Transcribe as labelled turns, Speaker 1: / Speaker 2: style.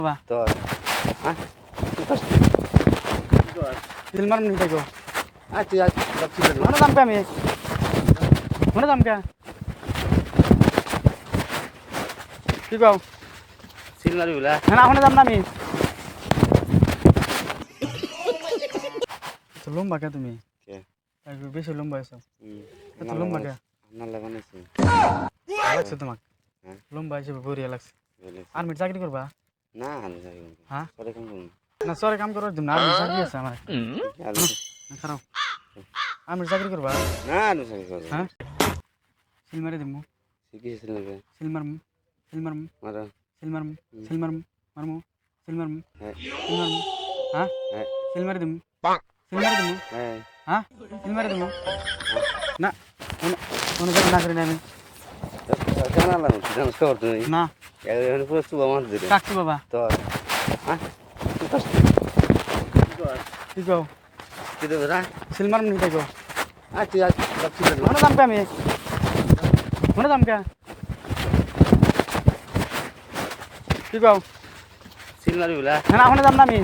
Speaker 1: বাবা
Speaker 2: তোর হ্যাঁ
Speaker 1: দিল মারম নি তাইগো
Speaker 2: তুই আজ ভাবছি
Speaker 1: মনে দাম কে আমি মনে দাম কে কি কও
Speaker 2: সিল মারি বলা
Speaker 1: না মনে দাম না আমি তো লম্বা কে তুমি
Speaker 2: কে
Speaker 1: একটু বেশি লম্বা আছো এত
Speaker 2: আমার
Speaker 1: লম্বা কে
Speaker 2: আমার লাগানেছি
Speaker 1: লাগছে তোমাকে
Speaker 2: হ্যাঁ
Speaker 1: লম্বা হিসেবে বড়িয়া লাগছে
Speaker 2: বলেছি
Speaker 1: আর্মির চাকরি করবা
Speaker 2: না আমি যাই
Speaker 1: হ্যাঁ
Speaker 2: পরে কেমন
Speaker 1: না সরে কাম করো তুমি আর্মির চাকরি আছে আমার খারাপ আর্মির চাকরি করবা
Speaker 2: না আমি যাই করব
Speaker 1: হ্যাঁ সিল মারি দিমু
Speaker 2: শিখিয়েছিল না
Speaker 1: সিল মারমু সিল মারমু
Speaker 2: মারা
Speaker 1: সিল মারমু সিল মারমু মারমু সিল মারমু
Speaker 2: হ্যাঁ
Speaker 1: সিল মারমু হ্যাঁ
Speaker 2: হ্যাঁ
Speaker 1: সিল মারি দিমু সিল মারি দিমু
Speaker 2: হ্যাঁ
Speaker 1: হ্যাঁ সিল মারি দিমু না মনে না করি না আমি
Speaker 2: কেমন আলাম জানো খবর তুমি
Speaker 1: না
Speaker 2: এখন পুরো চুবা মার দিলে
Speaker 1: কাকছি বাবা
Speaker 2: তোর হ্যাঁ
Speaker 1: কি কও
Speaker 2: কি দেবে না
Speaker 1: সিল মারমু নি তাইগো
Speaker 2: তুই আজ ভাবছি
Speaker 1: মনে দাম কে আমি মনে দাম কে কি কও
Speaker 2: সিল মারি বলা
Speaker 1: না মনে দাম না আমি